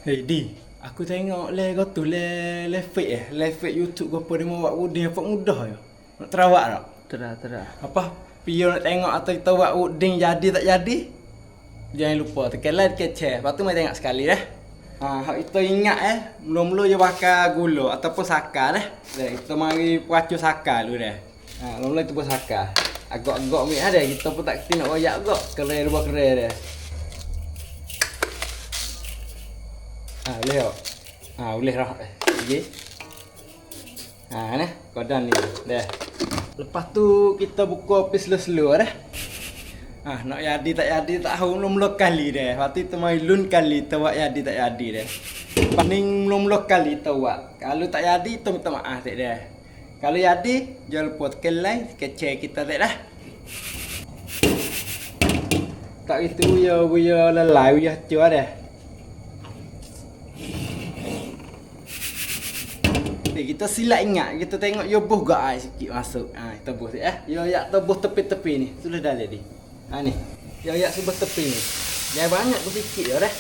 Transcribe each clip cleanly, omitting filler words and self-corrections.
Hey Di, aku tengok le fake YouTube kau apa dia mau buat udin apa mudah je. Nak terawak tak? Terah. Apa? Pio nak tengok atau kita buat udin jadi tak jadi? Jangan lupa tekan like, tekan share. Lepas tu mai tengok sekali dah. Hak kita ingat mula-mula je bakar gula ataupun sakar dah. Kita mari puacu sakar dulu dah. Mula-mula kita buat sakar. Agak-agak mik ada kita pun tak kerti nak royak agak. Kerai dua kerai dah. Boleh tak? Boleh dah. Okey. Ni kodan ni. Dah. Lepas tu kita buka api slow-slow dah. Nak jadi tak jadi tak tahu mula-mula kali dah. Lepas tu kita mai lun kali kita buat jadi tak jadi dah. Paling mula-mula kali kita buat. Kalau tak jadi kita minta maaf tak dah. Kalau jadi jangan lupa tekan like, tekan share kita tak dah. Tak itu buya lelai buya hancur dah. Kita silap ingat, kita tengok yo buh gak sikit masuk. Kita buh yo yak tebuh tepi-tepi ni. Sudah dah jadi. Ni. Yo yak sebelah tepi ni. Jangan banyak tu sikit je dah.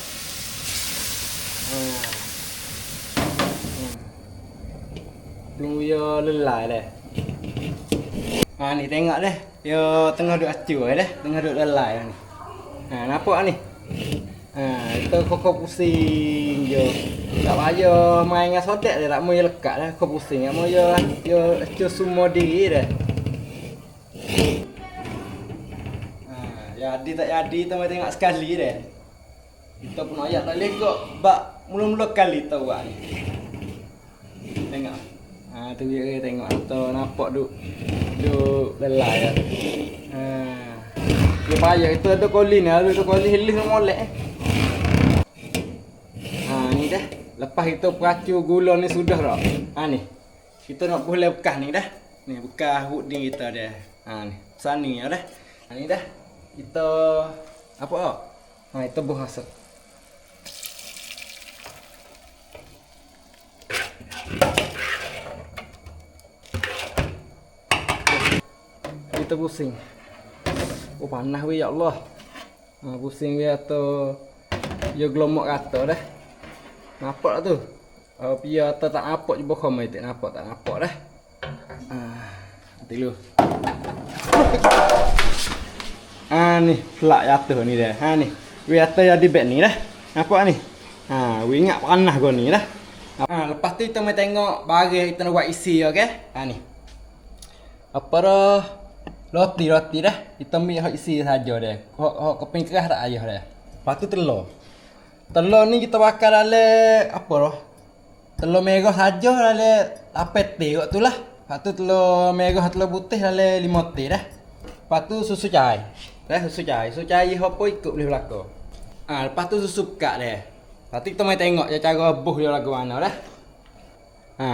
Tunggu yo lelai dah. Ni tengok dah. Yo tengah duk acur dah, tengah duk lelai ni. Nampak ni? Kita kok pusing je. Tak payah main dengan sodak dia, tak mau lekat dah kau pusing. Mau yo acur semua diri dah. Jadi tak jadi kita mai tengok sekali dah. Kita pun ayat tak legok bak mula-mula kali tahu ni. Tengok. Tu dia tengok atau nampak duk lelai dah. Dia payah itu ada kolin ada kolin hilis molek. Ni dah. Lepas kita peracur gula ni sudah tak? Ni. Kita nak boleh bekas ni dah. Ni bekas huding kita dah. Ni. Sani dah. Ni dah. Kita apa tak? Kita buh masuk. Kita pusing. Panas weh ya Allah. Pusing weh atau dia gelomok kata dah. Nampak tak tu? Biar tak nampak je bohong mai tak nampak dah. Nanti dulu. Ni pelak jatuh ni dah. Ni. Weh atas jadi beg ni dah. Nampak ni? Weh ingat panas kau ni dah. Lepas tu kita mai tengok barang kita nak buat isi okey. Ni. Apa dah? Roti dah. Kita ambil hak isi saja dah. Hak keping keras tak ayah dah. Lepas tu telur. Telur ni kita bakar dalam apa dah? Telur merah saja dalam 8 teh kat tu lah. Lepas tu telur merah telur putih dalam 5 teh dah. Lepas tu susu cair. Susu cair apa ikut boleh belaka. Lepas tu susu pekat dah. Lepas tu kita mai tengok cara buh dia lagu mana dah.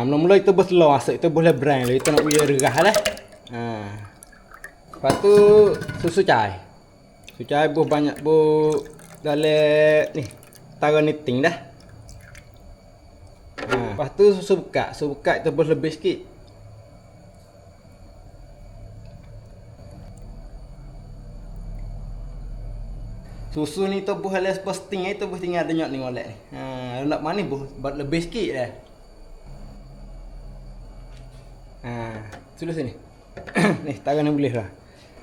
Mula-mula kita buh telur masuk, kita buh le brand dulu. Kita nak buih derah dah. Lepas tu susu cair. Susu cair buh banyak buh dalam ni. Taruh niting dah. Lepas tu susu pekat. Susu pekat kita buh lebih sikit. Susu ni tu buh alas posting tu buh tinggal denyok ni molek ni. Nak mana buh buat lebih sikit dah. Sudah sini. Ni taruh ni boleh lah.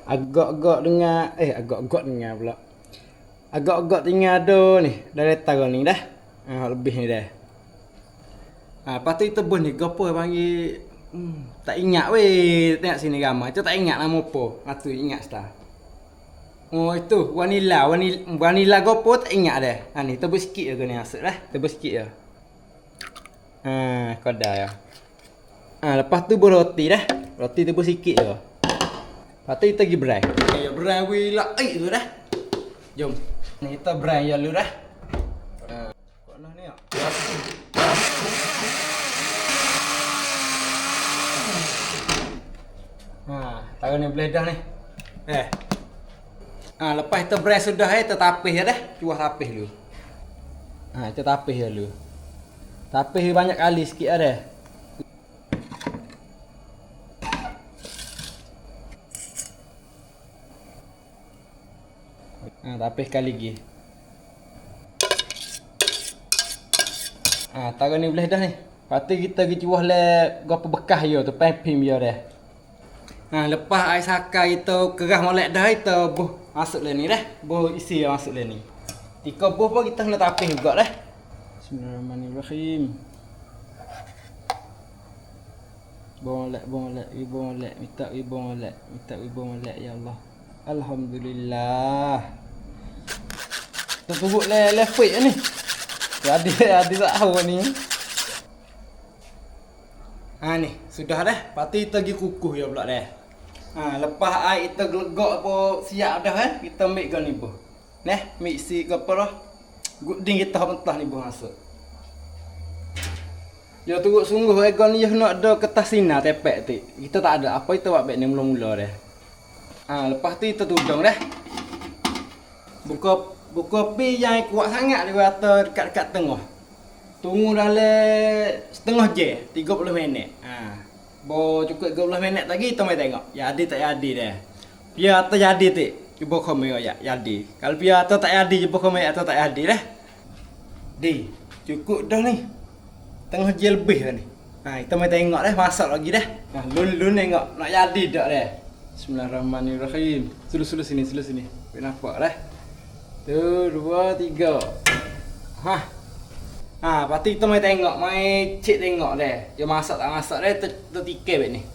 Agak-agak dengar pula. Agak-agak tinggal ada ni. Dah letak ni dah. Lebih ni dah. Lepas tu kita buh ni. Gapo panggil. Tak ingat weh. Tengok sini gambar. Itu tak ingat nama apa. Tu ingat setelah. Itu. Vanilla gapo tak ingat dah. Ni tebus sikit je ni masuk dah. Tebus sikit je. Kodai ya. Lepas tu buh roti dah. Roti tebus sikit je. Lepas tu kita pergi berai. Berai weh lah. Tu dah. Jom. Ni kita berai je dulu dah. Kok nah ni tak? Taruh ni boleh dah ni. Lepas kita berai sudah kita tapis je dah. Cuah tapis dulu. Kita tapis je dulu. Tapis banyak kali sikit dah. Tapis sekali lagi. Taruh ni boleh dah ni. Lepas tu kita pergi cuah le gapo bekas yo tu pipim yo dah. Lepas air sakar kita kerah molek dah kita buh masuk le ni dah. Buh isi masuk le ni. Tika buh pun kita kena tapih juga dah. Bismillahirrahmanirrahim. Boleh, minta boleh ya Allah. Alhamdulillah. Tunggu le fit ni. Ada tak tahu ni. Ni, sudah dah. Lepas tu kita pergi kukuh ya pula dah. Lepas air kita gelegak apa siap dah kita ambil ke ni buh. Neh, mixi ke apa dah. Guding kita mentah ni buh masuk. Ya tunggu sungguh egon ni nak ada kertas sinar tepek tu. Kita tak ada. Apa itu buat baik ni mula-mula dah. Lepas tu kita tudung dah. Buka api yang kuat sangat dia kata dekat tengah. Tunggu dalam setengah jam, 30 minit. Cukup 30 minit lagi kita mai tengok. Jadi tak jadi dah. Biar tak jadi tu. Cuba komen ya jadi. Kalau biar tak jadi cuba komen atau tak jadi dah. Cukup dah ni. Tengah jam lebih dah ni. Kita mai tengok dah masak lagi dah. Lun tengok nak jadi tak dah. Bismillahirrahmanirrahim. Sulu sini. Boleh nampak dah. 1, 2, 3. Lepas tu kita mai tengok, mai cek tengok dah. Dia masak tak masak dah, tertikir bet ni.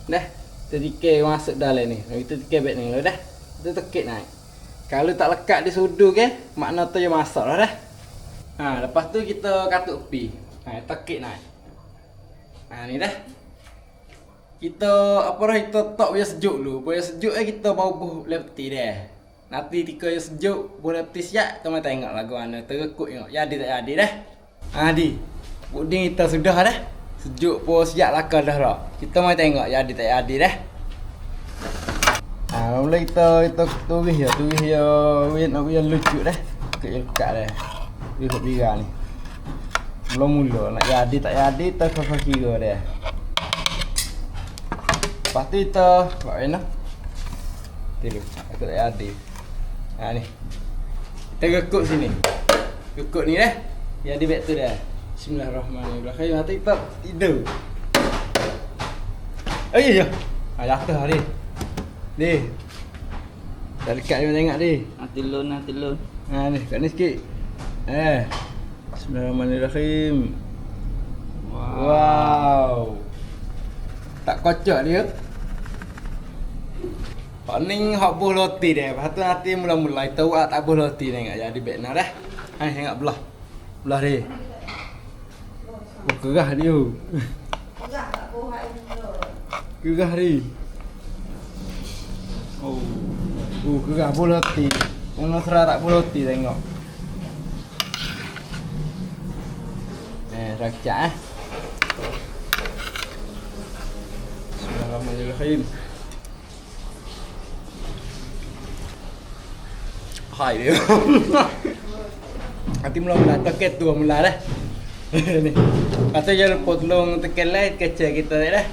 Dah, tertikir masuk dalam ni. Kita tikir bet ni dah. Kita tekik naik. Kalau tak lekat di sudu ke, makna tu dia masak dah dah. Lepas tu kita katuk api. Tekik naik. Ni dah. Kita kita tak biar sejuk dulu. Biar sejuk kita bau buh lepti dah. Nanti tika yang sejuk, boleh peti siap, kita mai tengok lagu mana terkut tengok. Jadi tak jadi dah. Puding kita sudah dah. Sejuk pun siap lakar dah dah. Kita mai tengok jadi tak jadi dah. Mula kita tulis ya nak biar lucu dah. Kat dah. Dia bira ni. Mula-mula nak jadi tak jadi kita kira dah. Lepas tu kita buat mana? Tilu. Aku tak jadi. Ni. Kita kekuk sini. Kekuk ni dah. Jadi baik tu dah. Bismillahirrahmanirrahim. Nanti kita tidur. Ya. Jatuh hari. Dah dekat ni tengok ni. Nanti lun. Ni, kat ni sikit. Bismillahirrahmanirrahim. Wow. Tak kocok dia. Pak ni hak buh roti dia. Lepas tu nanti mula-mula kita buat tak buh roti tengok jadi baik nah dah. Tengok belah. Belah dia. Kerah dia. Kerah tak buh air dulu. Kerah dia. Kerah buh roti. Yang serah tak buh roti tengok. Rakcak Bismillahirrahmanirrahim. Hai dia. Nanti mula-mula tekan tu mula dah. Ni. Patut je lupa tolong tekan like kecil kita dah.